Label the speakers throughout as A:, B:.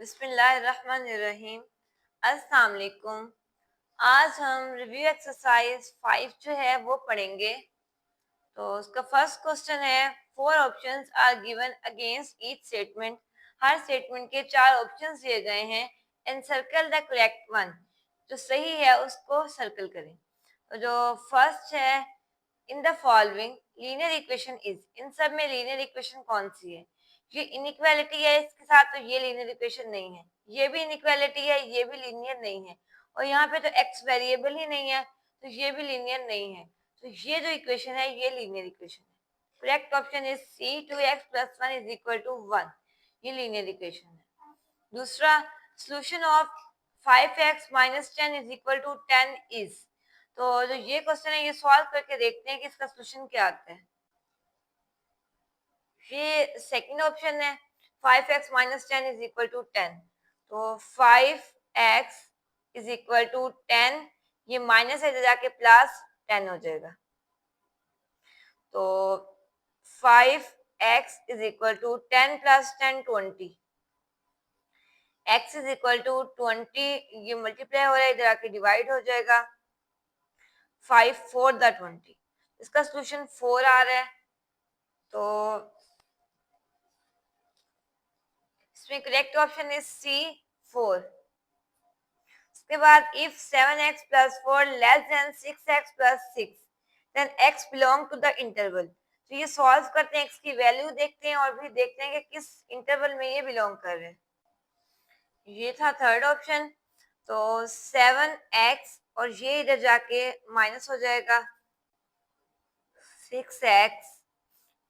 A: बिस्मिल्लाहिर्रहमानिर्रहीम। अस्सलाम वालेकुम। आज हम रिव्यू एक्सरसाइज 5 जो है वो पढ़ेंगे। तो उसका फर्स्ट क्वेश्चन है, four options are given against each statement. हर स्टेटमेंट के चार ऑप्शंस दिए गए हैं। And circle the correct one. जो सही है उसको सर्कल करें। तो जो फर्स्ट है, in the following linear equation is. इन सब में लीनियर इक्वेशन कौन सी है? ये इनइक्वालिटी है इसके साथ, तो ये लीनियर इक्वेशन नहीं है। ये भी इनइक्वालिटी है, ये भी लीनियर नहीं है। और यहाँ पे तो एक्स वेरिएबल ही नहीं है, तो ये भी लीनियर नहीं है। तो ये जो इक्वेशन है ये लीनियर इक्वेशन है। Correct option is C, 2x + 1 = 1। ये लीनियर इक्वेशन है। दूसरा, सॉल्यूशन ऑफ 5x - 10 = 10 इज। तो जो ये क्वेश्चन है ये सॉल्व करके देखते हैं कि इसका सॉल्यूशन क्या आता है। ये सेकंड ऑप्शन है, 5x - 10 = 10। तो 5x = 10, ये माइनस है जाके प्लस 10 हो जाएगा। तो 5x = 10 + 10 20। x = 20, ये मल्टीप्लाई हो रहा है, इधर आके डिवाइड हो जाएगा। 5 × 4 = 20। इसका सॉल्यूशन 4 आ रहा है। तो इसमें करेक्ट ऑप्शन इज सी, 4। उसके बाद if 7x + 4 < 6x + 6 then x belong to the interval. तो ये सॉल्व करते हैं, x की वैल्यू देखते हैं और भी देखते हैं कि किस इंटरवल में ये बिलोंग कर रहे हैं। ये था थर्ड ऑप्शन। तो 7x और ये इधर जाके माइनस हो जाएगा। 6x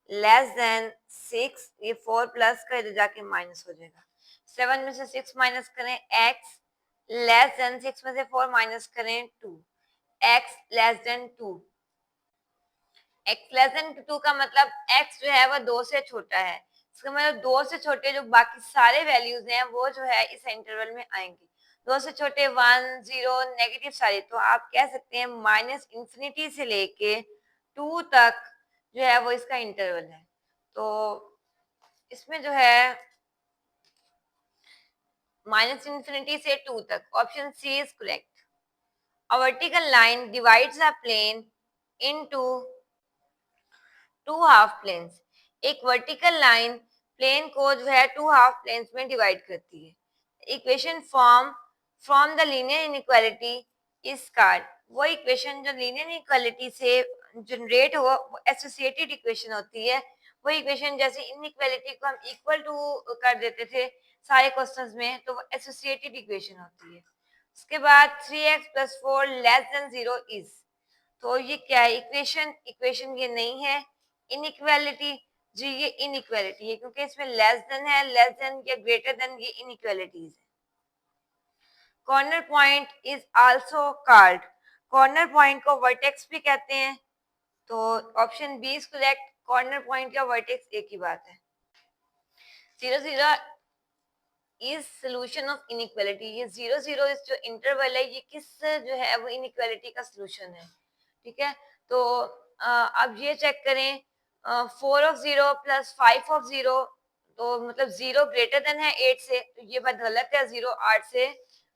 A: < 6, ये 4 प्लस का इधर जाके माइनस हो जाएगा। 7 में से 6 माइनस करें, x < 6 में से 4 माइनस करें, 2। x < 2। x < 2 का मतलब x जो है वह 2 से छोटा है। इसका मतलब 2 से छोटे जो बाकी सारे वैल्यूज हैं वो जो है इस इंटरवल में आएंगे। 2 से छोटे 1, 0, नेगेटिव सारे। तो आप कह सकते हैं -∞ से लेके 2 तक जो है वो इसका इंटरवल है। तो इसमें जो है -∞ से 2 तक, option C is correct. A vertical line divides a plane into two half planes. एक वर्टिकल लाइन प्लेन को जो है टू हाफ प्लेन्स में डिवाइड करती है। Equation form from the linear inequality is called. वो इक्वेशन जो लीनियर इनइक्वालिटी से जनरेट हो वो एसोसिएटेड इक्वेशन होती है। वो इक्वेशन जैसे इनइक्वालिटी को हम इक्वल टू कर देते थे सारे क्वेश्चंस में, तो वो एसोसिएटेड इक्वेशन होती है। उसके बाद 3x + 4 < 0 इज। तो ये क्या है? इक्वेशन ये नहीं है। इनइक्वालिटी, जी ये इनइक्वालिटी है क्योंकि इसमें लेस देन है, लेस देन या ग्रेटर देन, ये इनइक्वालिटीज है। Corner point is also called. Corner point को वर्टेक्स भी कहते हैं। तो option B is correct. Corner point या वर्टेक्स एक ही बात है। 0 0 इज सोल्यूशन ऑफ इनइक्वालिटी। ये 0 0 इस जो इंटरवल है ये किस जो है वो इनइक्वालिटी का सोल्यूशन है। ठीक है, तो अब ये चेक करें, 4 + 5 तो मतलब 0 ग्रेटर देन है 8 से, तो ये बात गलत है। 0 8 से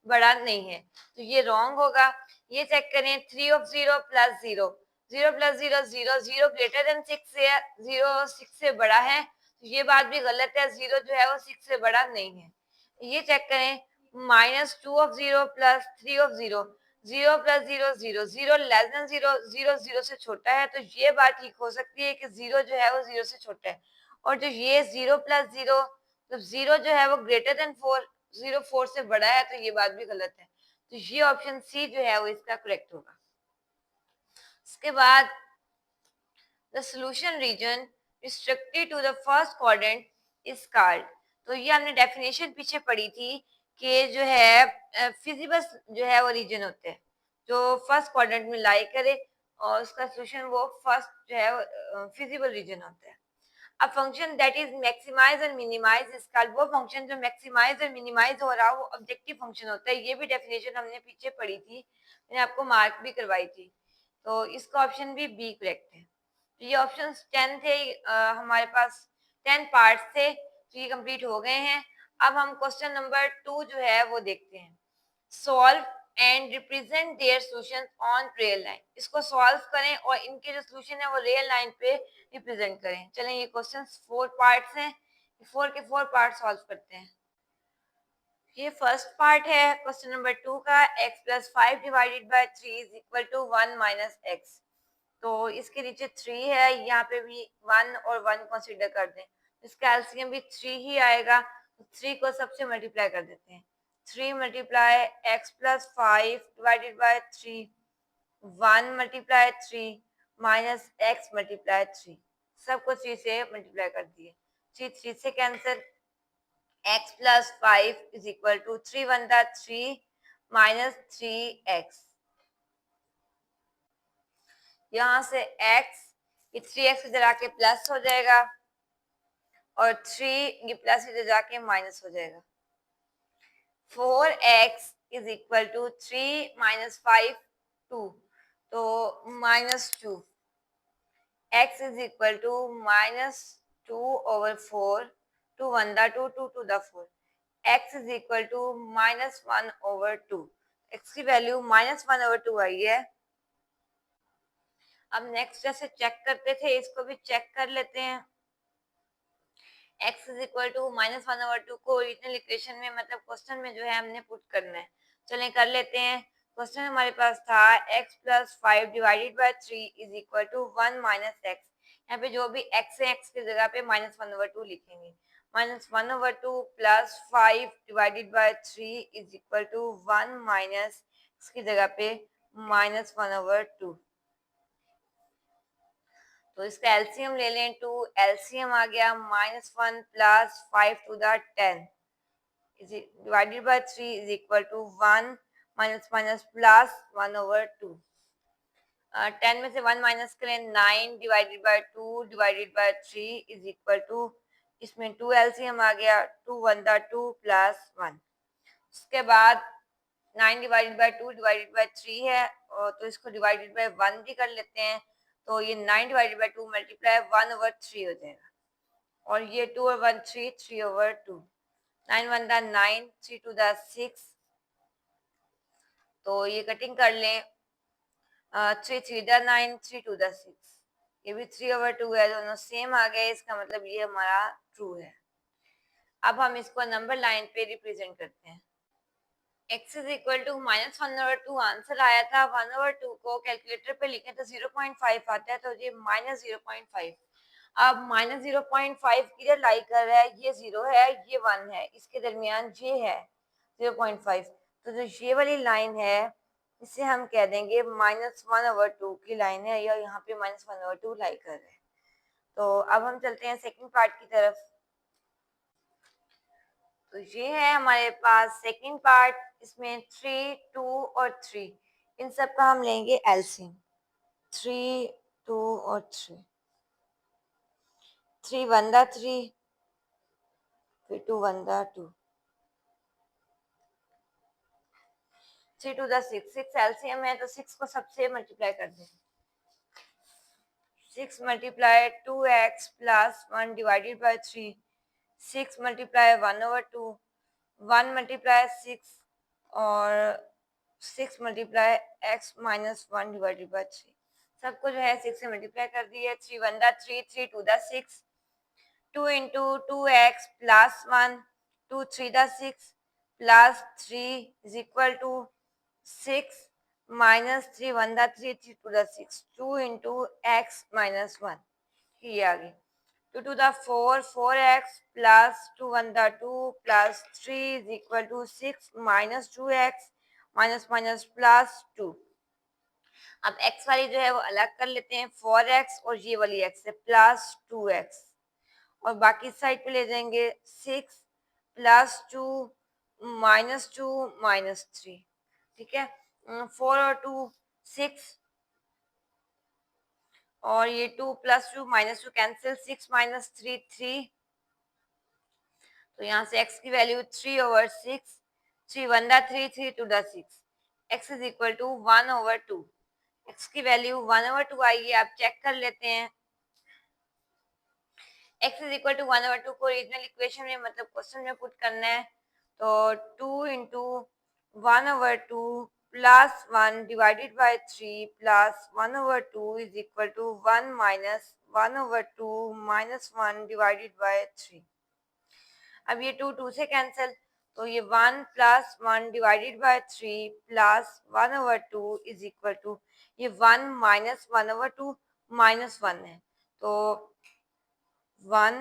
A: बड़ा नहीं है, तो ये रॉन्ग होगा। ये चेक करें, 3 + 0 + 0 0 ग्रेटर देन 6 से, 0 6 से बड़ा है, तो ये बात भी गलत है। 0 जो है वो 6 से बड़ा नहीं है। ये चेक करें, -2 + 0 + 3 + 0 0 + 0 0 0 < 0 0 0 से छोटा है, तो ये बात ठीक हो सकती है कि 0 जो है वो 0 से छोटा है। और जो ये 0 + 0, तो 0 जो है वो ग्रेटर देन 4, 0 4 से बड़ा है, तो ये बात भी गलत है। तो ये ऑप्शन सी जो है वो इसका करेक्ट होगा। इसके बाद the solution region restricted to the first quadrant is called. तो ये हमने डेफिनेशन पीछे पढ़ी थी कि जो है फिजिबल जो है वो रीजन होते हैं जो फर्स्ट क्वाड्रेंट में लाई करे, और उसका सॉल्यूशन वो फर्स्ट जो है फिजिबल रीजन होता है। अब फंक्शन दैट इज मैक्सिमाइज और मिनिमाइज इज कॉल्ड। वो फंक्शन जो मैक्सिमाइज और मिनिमाइज हो रहा है वो ऑब्जेक्टिव फंक्शन होता है। ये भी डेफिनेशन हमने पीछे पढ़ी थी, मैंने आपको मार्क भी करवाई थी। तो इसका ऑप्शन भी बी करेक्ट है। तो ये ऑप्शन 10 थे, हमारे पास 10 पार्ट्स थे, तो ये कंप्लीट हो गए हैं। अब हम क्वेश्चन नंबर 2 जो है वो देखते हैं। Solve and represent their solution on real line. इसको सॉल्व करें और इनके जो सॉल्यूशन है वो रियल लाइन पे रिप्रेजेंट करें। चलें, ये क्वेश्चन 4 पार्ट्स हैं, 4 के 4 पार्ट सॉल्व करते हैं। ये फर्स्ट पार्ट है क्वेश्चन नंबर 2 का। x plus 5 divided by 3 is equal to 1 minus x. तो इसके नीचे 3 है, यहाँ पे भी 1 और 1 कंसीडर कर दें, इसका एलसीएम भी 3 ही आएगा। 3 को सबसे मल्टीप्लाई कर देते हैं। 3 multiply x plus 5 divided by 3, 1 multiply 3 minus x multiply 3, सबको 3 से मल्टीप्लाई कर दिए। 3 से cancel, x plus 5 is equal to 3 1 दा 3 minus 3x। यहाँ से x, ये 3x इधर आके प्लस हो जाएगा और 3 ये प्लस इधर जाके माइनस हो जाएगा। 4x is equal to 3 minus 5 2, तो minus 2। x is equal to minus 2 over 4, 2 1 दा 2, 2 2 दा 4। x is equal to minus 1 over 2। x की वैल्यू minus 1 over 2 आई है। अब नेक्स्ट जैसे चेक करते थे, इसको भी चेक कर लेते हैं। x is equal to minus 1 over 2 को ओरिजिनल इक्वेशन में, मतलब क्वेश्चन में जो है हमने पुट करना है। चलें कर लेते हैं। क्वेश्चन हमारे पास था x plus 5 divided by 3 is equal to 1 minus x. यहाँ पे जो भी x है, x की जगह पे माइनस 1 over 2 लिखेंगे। Minus 1 over 2 plus 5 divided by 3 is equal to 1 minus x की जगह पे माइनस 1 over 2। तो इसका एलसीएम ले लें। 2 एलसीएम आ गया माइनस 1 प्लस 5 टू द 10 divided by 3 is equal to 1 minus minus plus 1 over 2। 10 में से 1 माइनस करें, 9 divided by 2 divided by 3 is equal to, इसमें 2 एलसीएम आ गया, 2 1 दा 2 प्लस 1। उसके बाद 9 डिवाइडेड बाय 2 डिवाइडेड बाय 3 है, और तो इसको डिवाइडेड बाय 1 भी कर लेते हैं। तो ये 9 डिवाइडेड बाय 2 मल्टीप्लाई 1 over 3 हो जाएगा, और ये 2 और 1 3, 3 over 2। 9 1 दा 9, 3 2 दा 6। तो ये कटिंग कर लें। 3 3 दा 9, 3 2 दा 6। ये भी 3 over 2 है, दोनों सेम आ गए, इसका मतलब ये हमारा ट्रू है। अब हम इसको नंबर लाइन पे रिप्रेजेंट करते हैं। x is equal to minus 1 over 2 answer आया था। 1 over 2 को कैलकुलेटर पे लिखें तो 0.5 आता है, तो ये माइनस 0.5। अब माइनस 0.5 किधर लाई कर रहा है, ये 0 है, ये 1 है, इसके दरमियान ये है 0.5। तो जो ये वाली लाइन है, इसे हम कह देंगे माइनस 1 over 2 की लाइन है, या यहाँ पे माइनस 1 over 2 लाई कर रहा है। तो अब हम चलते हैं सेकंड पार्ट की तरफ। तो ये है हमारे पास सेकंड पार्ट। इसमें 3 2 और 3, इन सब का हम लेंगे एलसीएम। 3 2 और 3, 3 1 दा 3, फिर 2 1 दा 2, 3 2 दा 6। 6 एलसीएम है, तो 6 को सबसे मल्टीप्लाई कर दें। 6 multiply 2x plus 1 divided by 3, 6 multiply 1 over 2, 1 multiply 6, और 6 multiply x minus 1 divided by 3। सबको जो है 6 से मल्टीप्लाई कर दिया। 3 1 दा 3, 3 2 दा 6, 2 into 2x प्लस 1, 2 3 दा 6 plus 3 is equal to 6 minus 3 1 दा 3, 3 2 दा 6, 2 into x माइनस 1। ये आ गई 2 2 दा 4, 4x प्लस 2 1 दा 2 plus 3 is equal to 6 minus 2x minus minus plus 2। अब x वाली जो है वो अलग कर लेते हैं। 4x और ये वाली x है प्लस 2x, और बाकी साइड पे ले जाएंगे 6 प्लस 2 माइनस 2 माइनस 3। ठीक है, 4 और 2 6, और ये 2 प्लस 2 माइनस 2 कैंसिल, 6 माइनस 3 3। तो यहाँ से x की वैल्यू 3 over 6, 3 1 दा 3, 3 2 दा 6, x is equal to 1 over 2। x की वैल्यू 1 over 2 आई है। आप चेक कर लेते हैं। x इज इक्वल टू 1/2 को ओरिजिनल इक्वेशन में मतलब क्वेश्चन में पुट करना है, तो 2 into 1/2 plus 1 divided by 3 plus 1/2 is equal to 1 minus 1/2 minus 1 divided by 3। अब ये 2 2 से कैंसिल, तो ये 1 plus 1 divided by 3 plus 1/2 is equal to ये 1 माइनस 1/2 माइनस 1 है, तो 1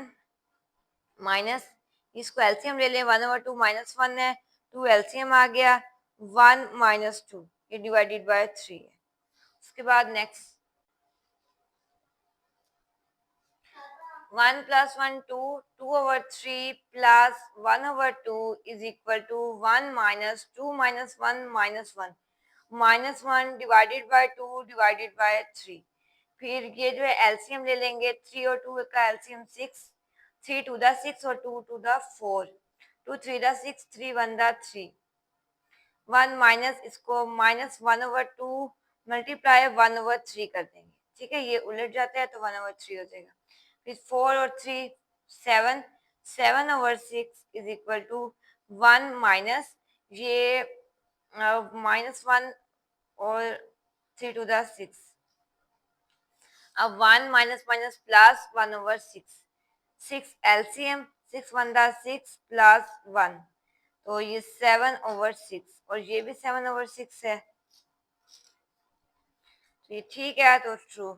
A: माइनस, इसको एलसीएम ले लें, 1/2 माइनस 1 है, 2 एलसीएम आ गया, 1 माइनस 2 ये डिवाइडेड बाय 3 है। उसके बाद next 1 plus 1 2 2/3 plus 1/2 is equal to 1 minus 2 minus 1 minus 1 minus 1 divided by 2 divided by 3। फिर ये जो है एलसीएम ले लेंगे, 3 और 2 का एलसीएम 6, 3 2 द 6 और 2 2 द 4, 2 3 द 6, 3 1 द 3, 1 माइनस इसको माइनस 1/2 मल्टीप्लाई 1/3 कर देंगे, ठीक है, ये उलट जाता है तो 1/3 हो जाएगा। फिर 4 और 3 7, 7/6 इज इक्वल टू 1 माइनस ये माइनस 1 और 3 टू द 6, अब 1 minus minus plus 1/6, 6 LCM 6 1 the 6 plus 1, तो ये 7/6 और ये भी 7/6 है, तो ये ठीक है, तो ट्रू।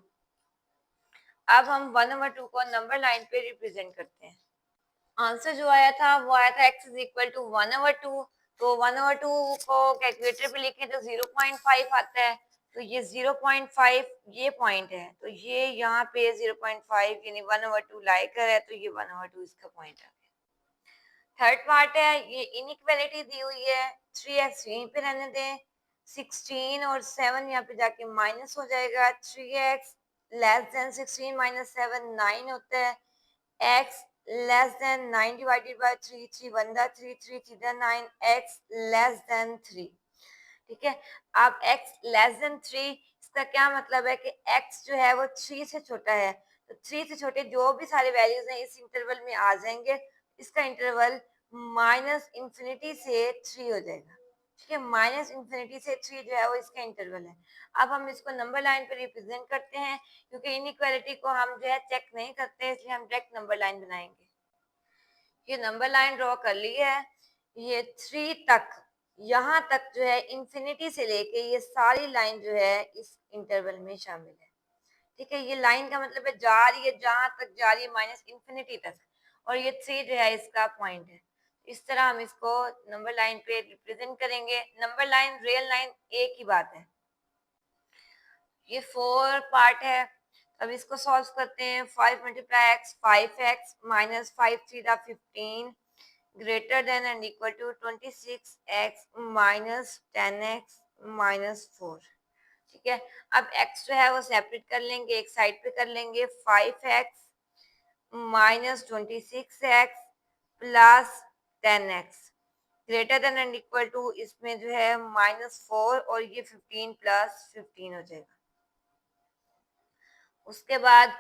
A: अब हम 1/2 को नंबर लाइन पे रिप्रेजेंट करते हैं। आंसर जो आया था वो आया था x इज इक्वल टू 1/2, तो 1/2 को कैलकुलेटर पे लिखें तो 0.5 आता है, तो ये 0.5 ये पॉइंट है, तो ये यहाँ पे 0.5 यानी 1/2 लाई कर है, तो ये 1/2 इसका पॉइंट आ गया। थर्ड पार्ट है, ये इनइक्वालिटी दी हुई है, 3x यहीं पे रहने दें, 16 और 7 यहाँ पे जाके माइनस हो जाएगा, 3x लेस देन 16 माइनस 7 9 होता है, x less than 9 divided by 3, 3 1 दा 3, 3 3 दा 9, x लेस देन 3, ठीक है। अब x लेस देन 3 इसका क्या मतलब है कि x जो है वो 3 से छोटा है, तो 3 से छोटे जो भी सारे वैल्यूज हैं इस इंटरवल में आ जाएंगे, इसका इंटरवल माइनस इंफिनिटी से 3 हो जाएगा, ठीक है, माइनस इंफिनिटी से 3 जो है वो इसका इंटरवल है। अब हम इसको नंबर लाइन पे रिप्रेजेंट करते हैं, क्योंकि इनइक्वालिटी को हम जो है चेक नहीं करते, इसलिए हम डायरेक्ट नंबर लाइन बनाएंगे। ये नंबर लाइन ड्रॉ कर ली है, ये 3 तक, यहाँ तक जो है इंफिनिटी से लेके ये सारी लाइन जो है इस इंटरवल में शामिल है, ठीक है। ये लाइन का मतलब है जा रही है, जहां तक जा रही है माइनस इंफिनिटी तक, और ये 3 जो है इसका पॉइंट है। इस तरह हम इसको नंबर लाइन पे रिप्रेजेंट करेंगे। नंबर लाइन रियल लाइन एक ही बात है। ये 4 पार्ट है, अब इसको सॉल्व करते हैं। 5 multiply x 5x minus 5 3 15 greater than and equal to 26x minus 10x minus 4, ठीक है। अब x जो है वो सेपरेट कर लेंगे, एक साइड पे कर लेंगे, 5x minus 26x plus 10x greater than and equal to, इसमें जो है -4 और ये 15 प्लस 15 हो जाएगा। उसके बाद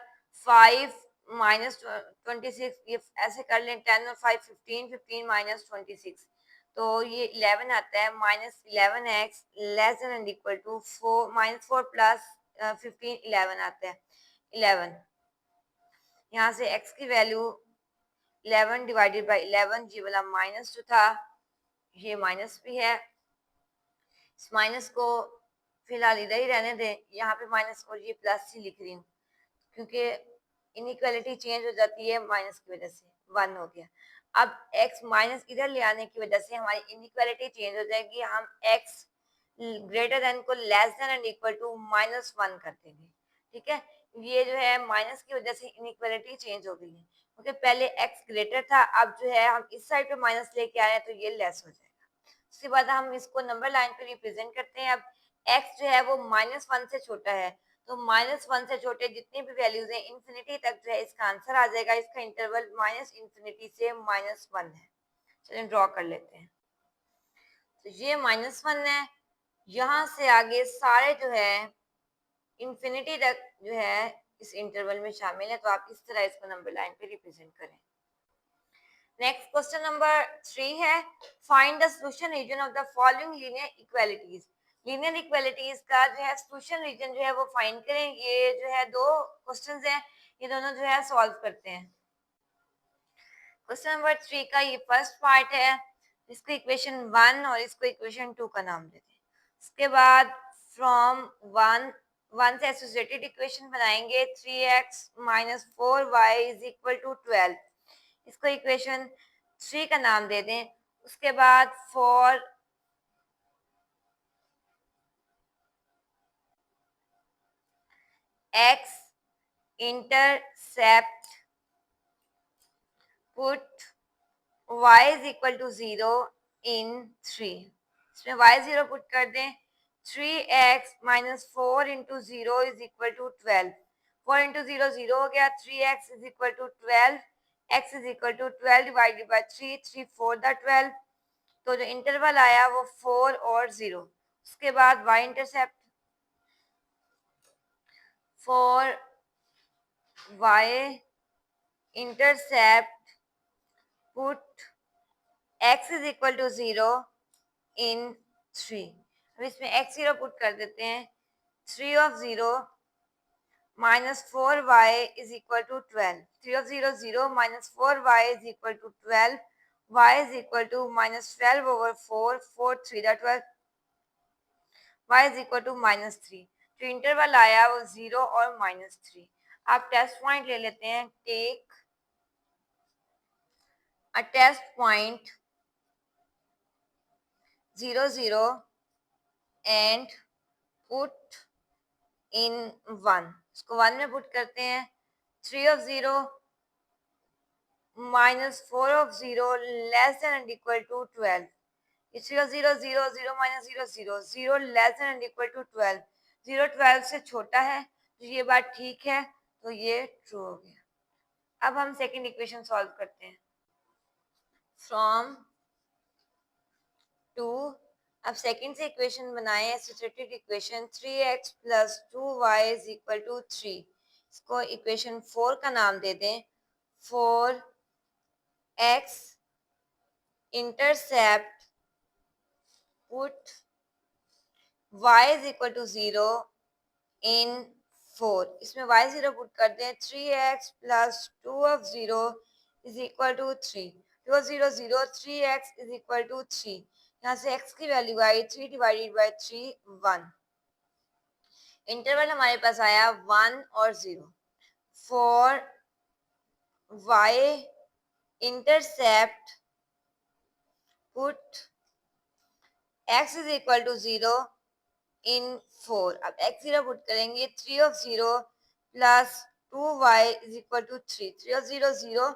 A: 5 माइनस 26, ये ऐसे कर लें, 10 और 5 15, 15 माइनस 26, तो ये 11 आता है, -11x less than and equal to 4 -4 plus 15 11 आता है, 11, यहाँ से x की वैल्यू 11 डिवाइडेड बाय 11, ये वाला माइनस जो था ये माइनस भी है, इस माइनस को फिलहाल इधर ही रहने दें, यहाँ पे माइनस और ये प्लस ही लिख रही हूँ, क्योंकि इनइक्वालिटी चेंज हो जाती है माइनस की वजह से, 1 हो गया। अब x माइनस इधर ले आने की वजह से हमारी इनइक्वालिटी चेंज हो जाएगी, हम x ग्रेटर देन को less than and equal to -1 कर देंगे, ठीक है। ये जो है माइनस की वजह से इनइक्वालिटी चेंज हो गई है, क्योंकि पहले x ग्रेटर था, अब जो है हम इस साइड पे माइनस लेके आए हैं, तो ये लेस हो जाएगा। उसके बाद हम इसको नंबर लाइन पे रिप्रेजेंट करते हैं। अब x जो है वो -1 से छोटा है, तो -1 से छोटे जितनी भी वैल्यूज हैं इंफिनिटी तक जो है इसका आंसर आ जाएगा। इसका इंटरवल माइनस इंफिनिटी से -1 है। चलिए ड्रॉ कर लेते हैं, तो ये -1 है, यहाँ से आगे सारे जो है इंफिनिटी तक जो है इस इंटरवल में शामिल है, तो आप इस तरह इसको नंबर लाइन पे रिप्रेजेंट करें। नेक्स्ट क्वेश्चन नंबर 3 है, find the solution region of the following linear equalities. Linear equalities का जो है सोल्यूशन रीजन जो है वो फाइंड करें। ये जो है दो क्वेश्चंस हैं, ये दोनों जो है सॉल्व करते हैं। क्वेश्चन नंबर 3 का ये फर्स्ट पार्ट है, इसको इक्वेशन 1 और इसको इक्वेशन 2 का नाम देते हैं। उसके बाद फ्रॉम 1 से एसोसिएटेड इक्वेशन बनाएंगे 3x minus 4y is equal to 12, इसको इक्वेशन 3 का नाम दे दें। उसके बाद for x intercept put y is equal to 0 in 3, इसमें y 0 पुट कर दें। 3x minus 4 into 0 is equal to 12, 4 into 0 0 हो गया, 3x is equal to 12, x is equal to 12 divided by 3, 3 4 द 12, तो जो इंटरवल आया वो 4 और 0। उसके बाद y intercept for y intercept put x is equal to 0 in 3, अब इसमें x 0 पुट कर देते हैं। 3 of 0 minus 4y is equal to 12, 3 of 0 0 minus 4y is equal to 12, y is equal to minus 12 over 4, 4 3 द 12, y is equal to minus 3, जो interval आया वो 0 और माइनस 3। आप टेस्ट पॉइंट ले लेते हैं। Take a test point 0 0 and put in 1, इसको 1 में पुट करते हैं। 3 of 0 minus 4 of 0 less than and equal to 12, 0 0 0 0 minus 0 0 0 less than and equal to 12, 0 12 से छोटा है, तो ये बात ठीक है, तो ये ट्रू हो गया। अब हम सेकंड इक्वेशन सॉल्व करते हैं। फ्रॉम 2, अब सेकंड से इक्वेशन बनाएं, associated equation 3x plus 2y is equal to 3, इसको इक्वेशन 4 का नाम दे दें। For x intercept put y is equal to 0 in 4, इसमें y 0 पुट कर दें। 3x plus 2 of 0 is equal to 3, 2 of 0 0, 3x is equal to 3, यहाँ से x की वैल्यू आई 3 डिवाइडेड बाय 3 1, इंटरवल हमारे पास आया 1 और 0। For y intercept put x is equal to 0 in 4, अब x 0 पुट करेंगे। 3 of 0 plus 2y is equal to 3, 3 of 0 0,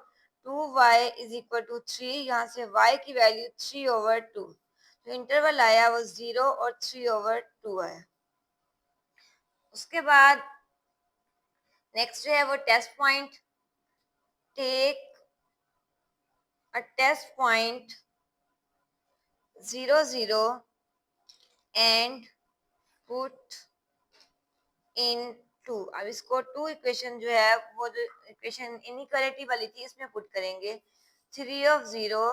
A: 2y is equal to 3, यहाँ से y की वैल्यू 3 ओवर 2, तो इंटरवल आया वो 0 और 3 ओवर 2 आया। उसके बाद नेक्स्ट है वो test point. Take a test point 0 0 and put in 2, अब इसको 2 इक्वेशन जो है वो जो इक्वेशन इनइक्वालिटी वाली थी इसमें पुट करेंगे। 3 of 0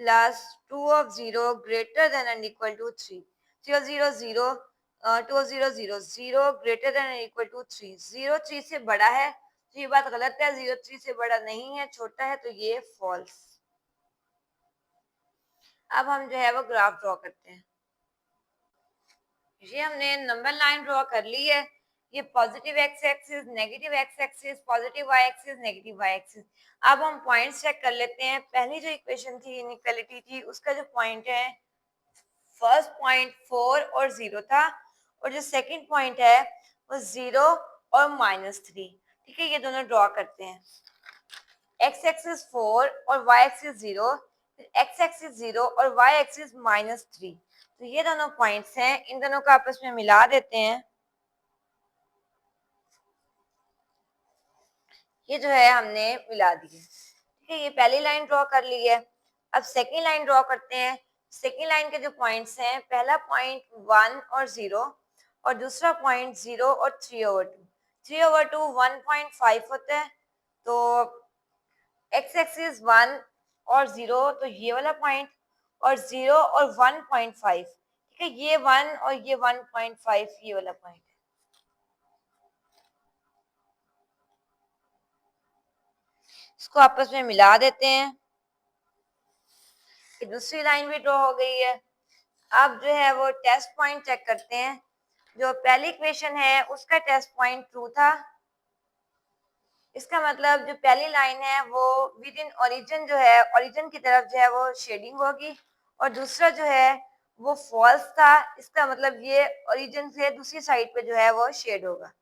A: plus 2 of 0 greater than and equal to 3, 3 of 0 0, 2 of 0 0, 0 greater than and equal to 3, 0 3 से बड़ा है, तो ये बात गलत है, 0 3 से बड़ा नहीं है, छोटा है, तो ये फॉल्स। अब हम जो है वो ग्राफ ड्रॉ करते हैं। ये हमने नंबर लाइन ड्रॉ कर ली है। ये positive x axis, negative x axis, positive y axis, negative y axis. अब हम पॉइंट्स चेक कर लेते हैं। पहली जो इक्वेशन थी, इनइक्वालिटी थी, उसका जो पॉइंट है, फर्स्ट पॉइंट 4 और 0 था, और जो सेकंड पॉइंट है वो 0 और -3। ठीक है, ये दोनों ड्रॉ करते हैं। एक्स एक्सिस 4 और वाई एक्सिस 0, एक्स एक्सिस 0 और वाई एक्सिस -3, तो ये दोनों पॉइंट्स हैं, इन दोनों को आपस में मिला देते हैं। ये जो है हमने मिला दिए। ठीक है, ये पहली लाइन ड्रॉ कर ली है। अब सेकेंड लाइन ड्रॉ करते हैं। सेकेंड लाइन के जो पॉइंट्स हैं, पहला पॉइंट 1 और 0 और दूसरा पॉइंट 0 और 3 ओवर 2। 3/2 1.5 होता है, तो एक्स एक्सिस 1 और 0, तो ये वाला पॉइंट, और 0 और 1.5, ठीक है, ये 1 और ये 1.5, ये वाला पॉइंट है। इसको आपस में मिला देते हैं कि दूसरी लाइन भी ड्रॉ हो गई है। अब जो है वो टेस्ट पॉइंट चेक करते हैं। जो पहली इक्वेशन है उसका टेस्ट पॉइंट ट्रू था, इसका मतलब जो पहली लाइन है वो विद इन ओरिजिन जो है, ओरिजिन की तरफ जो है वो शेडिंग होगी, और दूसरा जो है वो फॉल्स था, इसका मतलब ये ओरिजिन से दूसरी साइड पे जो है वो शेड होगा।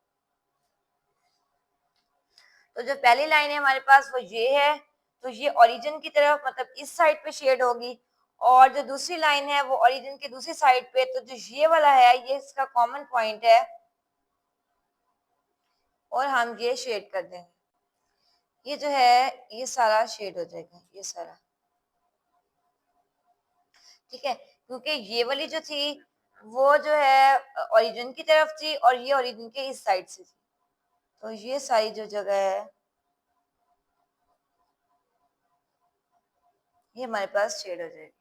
A: तो जो पहली लाइन है हमारे पास वो ये है, तो ये ओरिजिन की तरफ मतलब इस साइड पे शेड होगी, और जो दूसरी लाइन है वो ओरिजिन की दूसरी साइड पे, तो जो ये वाला है ये इसका कॉमन पॉइंट है, और हम ये शेड कर देंगे। ये जो है ये सारा शेड हो जाएगा, ये सारा, ठीक है, क्योंकि ये वाली जो थी वो जो है ओरिजिन की तरफ थी, और ये ओरिजिन के इस साइड से थी, तो ये सारी जो जगह है ये हमारे पास शेड हो जाएगी।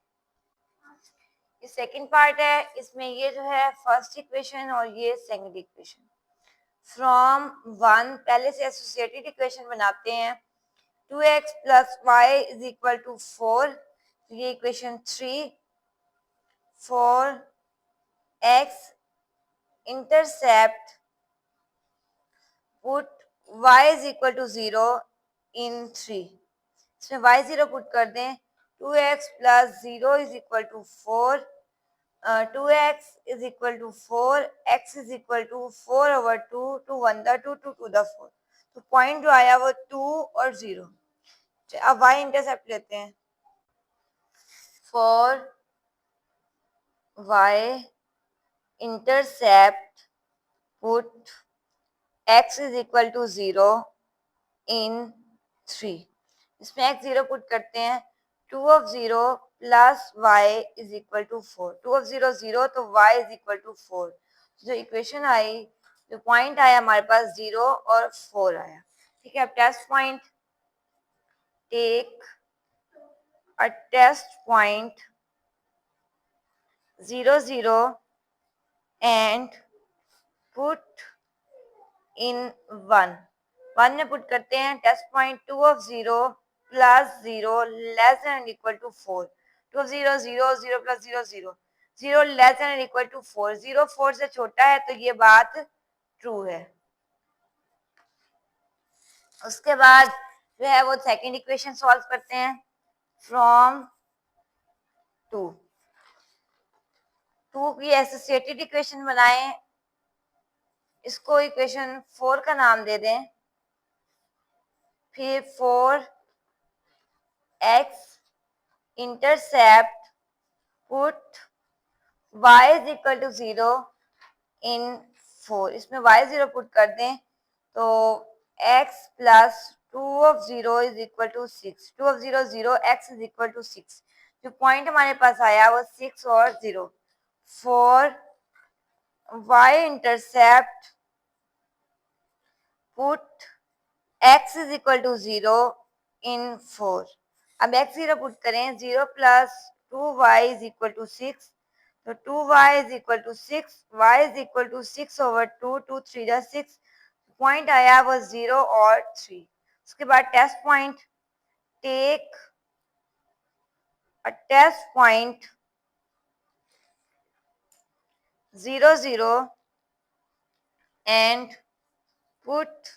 A: ये सेकंड पार्ट है, इसमें ये जो है फर्स्ट इक्वेशन और ये सेकंड इक्वेशन फ्रॉम 1 पहले से एसोसिएटेड इक्वेशन बनाते हैं। 2x plus y is equal to 4, ये equation 3, 4x intercept put y is equal to 0 in 3, इसमें y 0 पुट कर दें। 2x plus 0 is equal to 4, 2x is equal to 4, x is equal to 4/2, 2 1 the 2, 2 2 the 4, तो point जो आया वो 2 और 0। अब y इंटरसेप्ट लेते हैं, 4y intercept put x is equal to 0 in 3, इसमें x 0 पुट करते हैं। 2 of 0 plus y is equal to 4, 2 of 0 0, तो y इज इक्वल टू 4, जो इक्वेशन आई, जो पॉइंट आया हमारे पास 0 और 4 आया, ठीक है। अब test point, take a test point 0 0 and put in 1, 1 में पुट करते हैं test point 2 of 0 plus 0 less than equal to 4, 2 of 0 0 0 plus 0 0, 0 less than equal to 4, 0 4 से छोटा है, तो ये बात ट्रू है। उसके बाद जो है वो सेकंड इक्वेशन सॉल्व करते हैं। फ्रॉम 2 की एसोसिएटेड इक्वेशन बनाएं, इसको इक्वेशन 4 का नाम दे दें, फिर 4x intercept put y is equal to 0 in 4, इसमें y 0 पुट कर दें, तो x plus 2 of 0 is equal to 6, 2 of 0 0, x is equal to 6, जो पॉइंट हमारे पास आया वो 6 और 0। 4y intercept put x is equal to 0 in 4, अब x 0 पुट करें, 0 plus 2y is equal to 6, तो 2y is equal to 6, y is equal to 6/2, 2 3 जा 6, पॉइंट आया वो 0 और 3। उसके बाद test point, take a test point 0 0 and put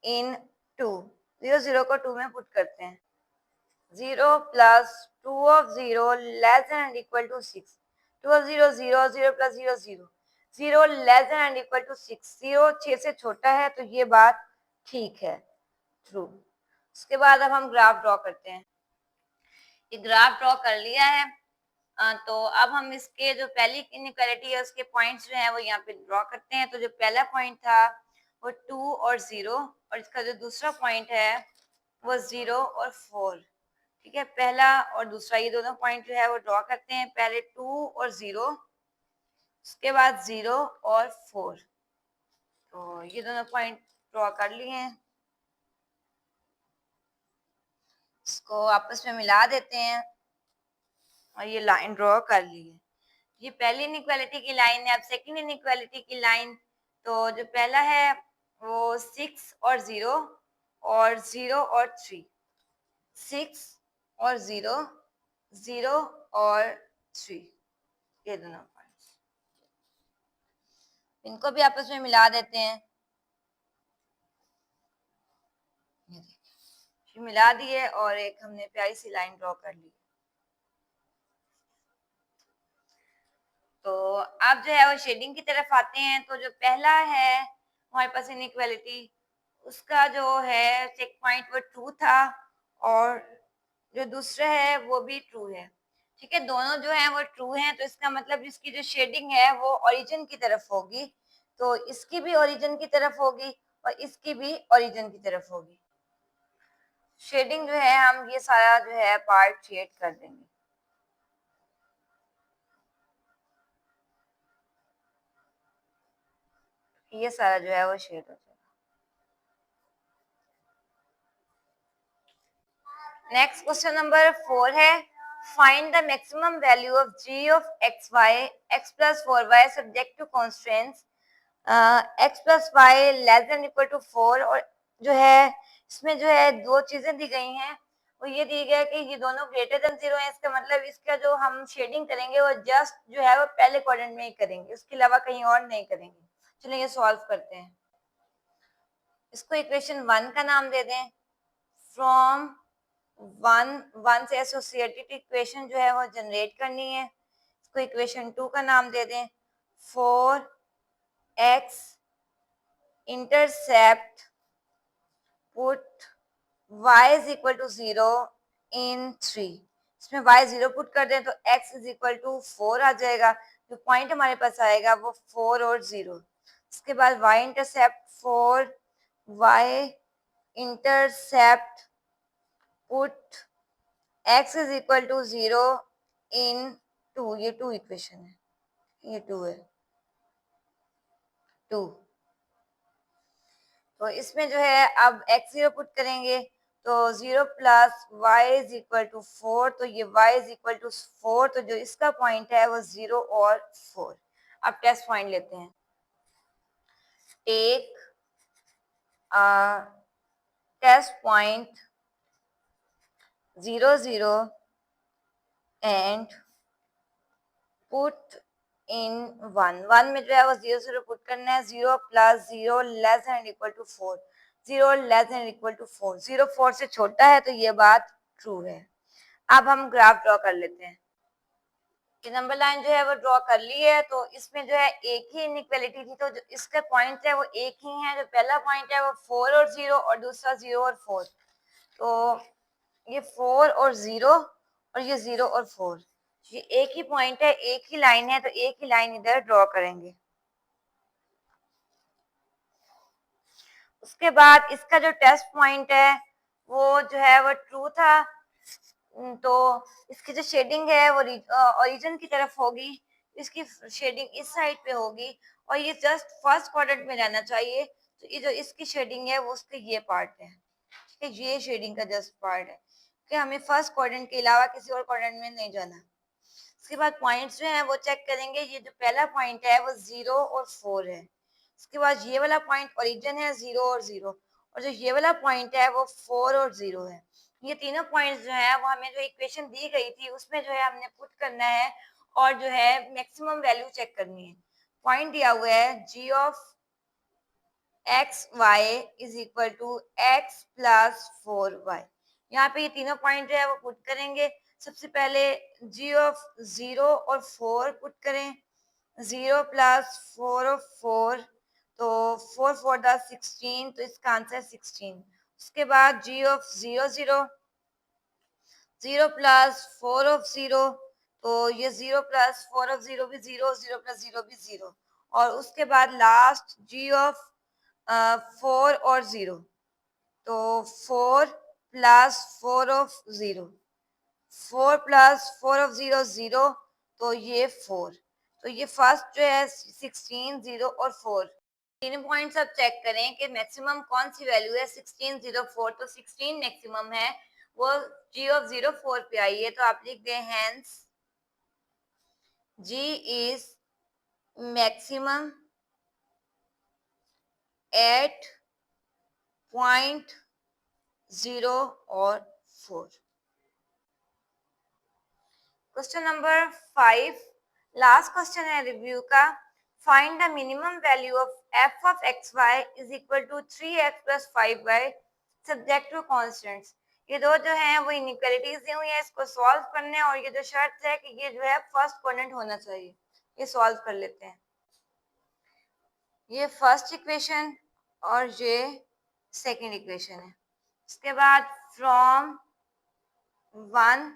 A: in 2, 0 0 को 2 में पुट करते हैं। 0 plus 2 of 0 less than equal to 6, 2 of 0 0, 0 plus 0 0, 0 less than equal to 6, 0 6 से छोटा है, तो ये बात ठीक है, ट्रू। उसके बाद अब हम ग्राफ ड्रॉ करते हैं। ये ग्राफ ड्रॉ कर लिया है, तो अब हम इसके जो पहली इनइक्वालिटी है उसके पॉइंट्स जो हैं वो यहाँ पे ड्रॉ करते हैं। तो जो पहला पॉइंट था वो 2 और 0, और इसका जो दूसरा पॉइंट है वो 0 और 4, ठीक है। पहला और दूसरा ये दोनों पॉइंट जो है वो ड्रॉ करते हैं, पहले 2 और 0, उसके बाद 0 और 4, तो ये दोनों पॉइंट ड्रॉ कर लिए हैं, इसको आपस में मिला देते हैं और ये लाइन ड्रॉ कर ली है। ये पहली इनइक्वालिटी की लाइन है। अब सेकंड इनइक्वालिटी की लाइन, तो जो पहला है वो 6 और 0 और 0 और 3, 6 और 0, 0 और 3, ये दोनों पॉइंट्स, इनको भी आपस में मिला देते हैं। ये देखिए, मिला दिए और एक हमने प्यारी सी लाइन ड्रॉ कर ली। तो अब जो है वो शेडिंग की तरफ आते हैं। तो जो पहला है हमारे पास इनइक्वालिटी, उसका जो है चेक पॉइंट वो ट्रू था और जो दूसरा है वो भी ट्रू है। ठीक है, दोनों जो है वो ट्रू हैं, तो इसका मतलब इसकी जो शेडिंग है वो ओरिजिन की तरफ होगी। तो इसकी भी ओरिजिन की तरफ होगी और इसकी भी ओरिजिन की तरफ होगी। शेडिंग जो है हम ये सारा जो है पार्ट शेड कर देंगे। ये सारा जो है वो शेड हो जाएगा। नेक्स्ट क्वेश्चन नंबर 4 है, find the maximum value of g of x y x plus 4y subject to constants x plus y less than equal to 4। और जो है इसमें जो है दो चीजें दी गई हैं, वो ये दी गई है कि ये दोनों ग्रेटर देन 0 है। इसका मतलब इसका जो हम शेडिंग करेंगे वो जस्ट जो है वो पहले क्वाड्रेंट में ही करेंगे, उसके अलावा कहीं और नहीं करेंगे। चलिए ये सॉल्व करते हैं। इसको इक्वेशन 1 का नाम दे दें। फ्रॉम वन से एसोसिएटेड इक्वेशन जो है वो जनरेट करनी है। इसको इक्वेशन 2 का नाम दे दें। 4x intercept put y is equal to 0 in 3। इसमें y 0 पुट कर दें तो x इज इक्वल टू 4 आ जाएगा। जो पॉइंट हमारे पास आएगा वो 4 और 0। इसके बाद y intercept 4, y intercept put x is equal to 0 in 2। ये 2 इक्वेशन है, ये 2 है, 2। तो इसमें जो है अब x 0 पुट करेंगे तो 0 plus y is equal to 4। तो ये y इज इक्वल टू 4, तो जो इसका पॉइंट है वो 0 और 4। अब टेस्ट पॉइंट लेते हैं। Take test point 0 0 and put in 1। 1 में जो है वो 0 0 पुट करना है। 0 plus 0 less than equal to 4, 0 less than equal to 4, 0 4 से छोटा है, तो ये बात ट्रू है। अब हम ग्राफ ड्रॉ कर लेते हैं। ये नंबर लाइन जो है वो ड्रॉ कर ली है। तो इसमें जो है एक ही इनइक्वालिटी थी, तो जो इसके पॉइंट है वो एक ही है। जो पहला पॉइंट है वो 4 और 0 और दूसरा 0 और 4। तो ये 4 और 0 और ये 0 और 4, ये एक ही पॉइंट है, एक ही लाइन है, तो एक ही लाइन इधर ड्रॉ करेंगे। उसके बाद इसका जो टेस्ट पॉइंट है वो जो है वो ट्रू था। तो इसकी जो शेडिंग है वो ओरिजिन की तरफ होगी। इसकी शेडिंग इस साइड पे होगी और ये जस्ट फर्स्ट क्वाड्रेंट में रहना चाहिए। तो ये जो इसकी शेडिंग है वो उसके ये पार्ट है। ठीक है, ये शेडिंग का जस्ट पार्ट है कि हमें फर्स्ट क्वाड्रेंट के अलावा किसी और क्वाड्रेंट में नहीं जाना। उसके बाद पॉइंट्स जो हैं वो चेक करेंगे। ये जो पहला पॉइंट है वो 0 और 4 है। उसके बाद ये वाला पॉइंट ओरिजिन है 0 और 0, और जो ये वाला पॉइंट है वो 4 और 0 है। ये तीनों पॉइंट्स जो है वो हमें जो इक्वेशन दी गई थी उसमें जो है हमने पुट करना है और जो है मैक्सिमम वैल्यू चेक करनी है। पॉइंट दिया हुआ है g of x y is equal to x plus 4y। यहाँ पे ये तीनों पॉइंट जो है वो पुट करेंगे। सबसे पहले g ऑफ 0 और 4 पुट करें। 0 प्लस 4 ऑफ 4, तो 4 4 द 16, तो इसका आंसर 16। उसके बाद g ऑफ 0 0, 0 प्लस 4 ऑफ 0, तो ये 0 प्लस 4 ऑफ 0 भी 0, 0 प्लस 0 भी 0। और उसके बाद लास्ट g ऑफ 4 और 0, तो 4 प्लस 4 ऑफ 0, 4 प्लस 4 ऑफ 0 0, तो ये 4। तो ये फर्स्ट जो है 16, 0 और 4 तीन पॉइंट्स अब चेक करें कि मैक्सिमम कौन सी वैल्यू है 1604, तो 16 मैक्सिमम है, वो g ऑफ 04 पे आई है, तो आप लिख दें hence g is maximum at point 0 और 4। क्वेश्चन नंबर 5, लास्ट क्वेश्चन है रिव्यू का। Find the minimum value of f of xy is equal to 3x plus 5y subject to constants. ये दो जो हैं वो इनइक्वालिटीज दी हुई है, इसको सॉल्व करने, और ये जो शर्त है कि ये जो है फर्स्ट क्वाड्रेंट होना चाहिए, ये सॉल्व कर लेते हैं। ये फर्स्ट इक्वेशन और ये सेकंड इक्वेशन है। इसके बाद फ्रॉम 1,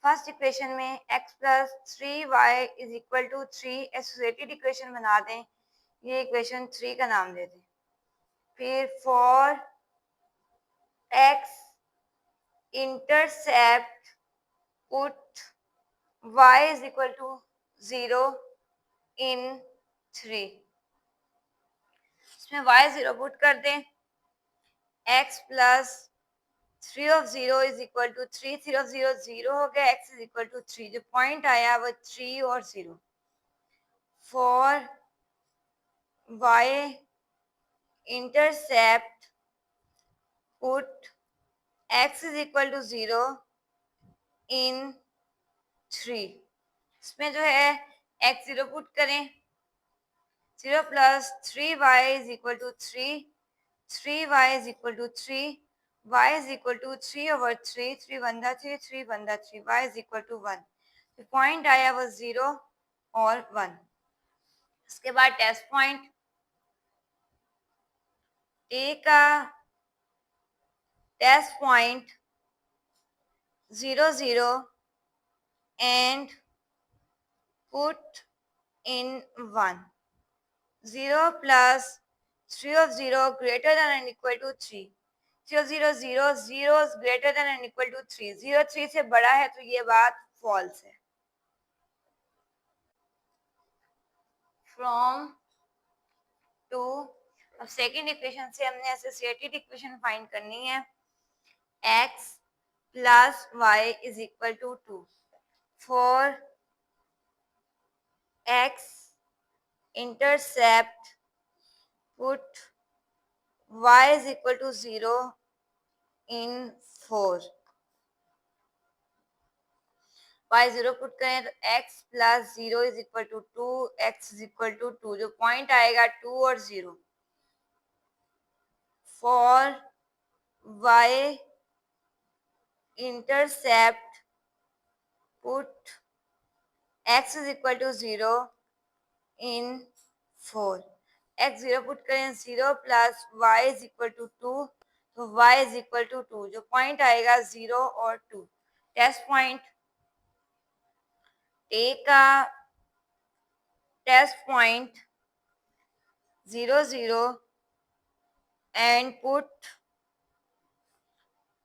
A: फर्स्ट इक्वेशन में x plus 3y is equal to 3 associated equation बना दें, ये इक्वेशन 3 का नाम दे दें। फिर for x intercept put y is equal to 0 in 3, इसमें y 0 पुट कर दें। x plus 3 of 0 is equal to 3, 3 of 0 0 हो गया, x इज इक्वल टू 3, जो पॉइंट आया वो 3 और 0। For y intercept put x is equal to 0 in 3, इसमें जो है x 0 पुट करें, 0 plus 3y is equal to 3, 3y is equal to 3, y is equal to 3 over 3, 3 बंदा 3, 3 बंदा 3, y is equal to 1, point आया वो 0 और 1। इसके बाद टेस्ट पॉइंट ए का test point 0 0 and put in 1, 0 plus 3 of 0 greater than and equal to 3, 3 of 0 0, 0 is greater than and equal to 3, 0 3 से बड़ा है तो ये बात फॉल्स है। फ्रॉम 2, अब सेकेंड इक्वेशन से हमने एसोसिएटेड इक्वेशन फाइंड करनी है। x plus y is equal to 2 for x intercept put y is equal to 0 in 4, y 0 put करें तो x plus 0 is equal to 2, x is equal to 2, जो point आएगा 2 और 0। For y intercept put x is equal to 0 in 4, x 0 put करें, 0 plus y is equal to 2, तो y is equal to 2, जो point आएगा 0 और 2। Test point A का test point 0 0 and put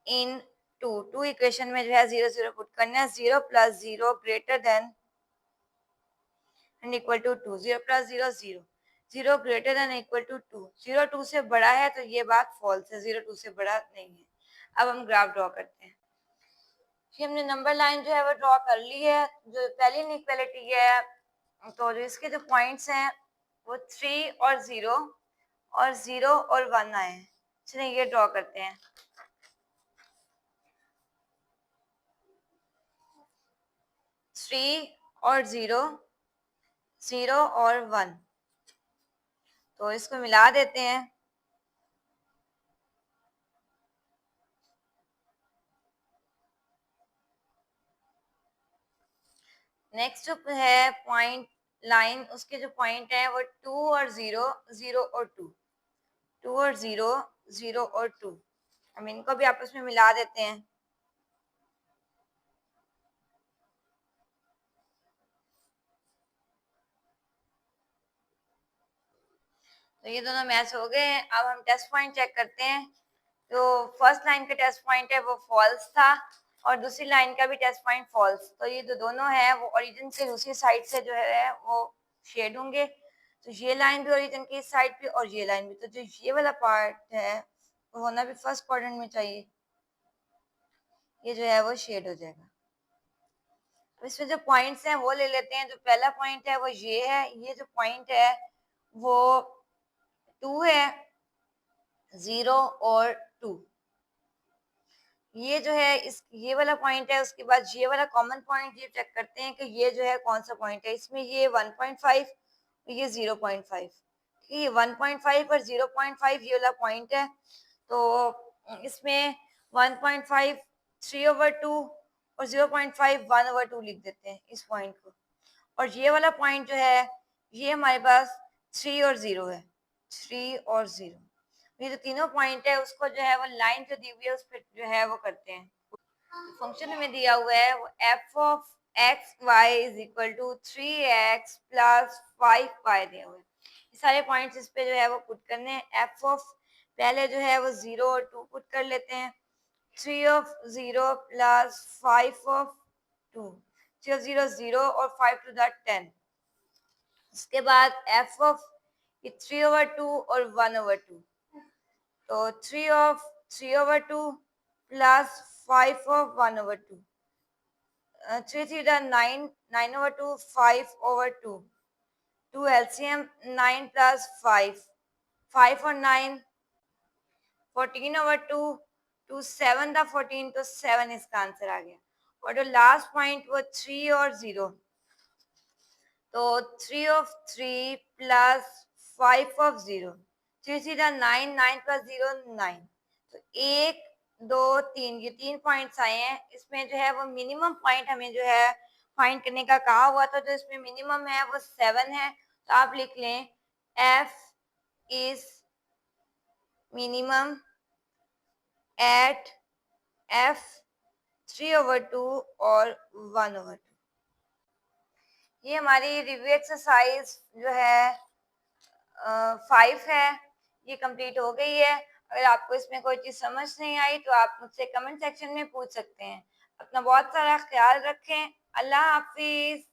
A: in 2 equation में जो है 0 0 पुट करना है, 0 plus 0 greater than and equal to 2, 0 plus 0 0, 0 greater than equal to 2, 0 2 से बड़ा है तो ये बात फॉल्स है, 0 2 से बड़ा नहीं है। अब हम ग्राफ ड्रॉ करते हैं। हमने नंबर लाइन जो है वो ड्रॉ कर ली है। जो पहली इनइक्वालिटी है, तो जो इसके जो पॉइंट्स हैं वो 3 और 0 और 0 और 1 आए हैं। चलिए ये ड्रॉ करते हैं। थ्री और 0, 0 और 1, तो इसको मिला देते हैं। नेक्स्ट जो है पॉइंट लाइन, उसके जो पॉइंट है वो 2 और 0, 0 और 2, 2 और 0, 0 और 2, हम इनको भी आपस में मिला देते हैं। तो ये दोनों मैच हो गए हैं। अब हम टेस्ट पॉइंट चेक करते हैं। तो फर्स्ट लाइन का टेस्ट पॉइंट है वो फॉल्स था, और दूसरी लाइन का भी टेस्ट पॉइंट फॉल्स। तो ये जो दोनों है वो ओरिजिन से दूसरी साइड से जो है वो शेड होंगे। तो ये लाइन भी ओरिजिन की साइड पे और ये लाइन भी, तो जो ये वाला पार्ट है वो होना भी फर्स्ट क्वाड्रेंट में चाहिए। ये जो है वो शेड हो जाएगा। अब इसमें जो पॉइंट्स हैं वो ले लेते हैं। जो पहला पॉइंट है वो ये है, ये जो पॉइंट है वो 2 है, 0 और 2। ये जो है इस ये वाला पॉइंट है। उसके बाद ये वाला कॉमन पॉइंट ये चेक करते हैं कि ये जो है कौन सा पॉइंट है। इसमें ये 1.5, ये 0.5। ये 1.5 और 0.5 ये वाला पॉइंट है। तो इसमें 1.5 3/2 और 0.5 1/2 लिख देते हैं इस पॉइंट को। और ये वाला पॉइंट जो है ये हमारे पास 3 और 0 है, 3 और 0। ये जो तीनों पॉइंट है उसको जो है वो लाइन जो दी हुई है उस पर जो है वो करते हैं। फंक्शन हमें दिया हुआ है वो f of x y is equal to 3x plus 5y दिया हुआ है। ये सारे पॉइंट्स इस पे जो है वो पुट करने हैं। एफ ऑफ पहले जो है वो 0 और 2 पुट कर लेते हैं। 3 ऑफ 0 प्लस 5 ऑफ 2, 3 ऑफ 0 0 और 5 टू द 10। उसके बाद एफ ऑफ 3/2 और 1/2, तो 3/2 प्लस 5/1/2, 3 3 9, 9/2, 5/2, 2 LCM 9 प्लस 5, 5 और 9 14/2, 2 7 था 14, तो 7 इसका आंसर आ गया। और जो लास्ट पॉइंट वो 3 और 0, तो 3 ऑफ 3 प्लस 5 ऑफ 0, 3 सीधा 9, 9 प्लस 0 9। तो 1 2 3 ये 3 पॉइंट्स आए हैं। इसमें जो है वो मिनिमम पॉइंट हमें जो है फाइंड करने का कहा हुआ था। जो इसमें मिनिमम है वो 7 है। तो आप लिख लें f is minimum at f 3/2 और 1/2। ये हमारी रिव्यू एक्सरसाइज जो है 5 है, ये कंप्लीट हो गई है। अगर आपको इसमें कोई चीज़ समझ नहीं आई तो आप मुझसे कमेंट सेक्शन में पूछ सकते हैं। अपना बहुत सारा ख्याल रखें। अल्लाह हाफिज।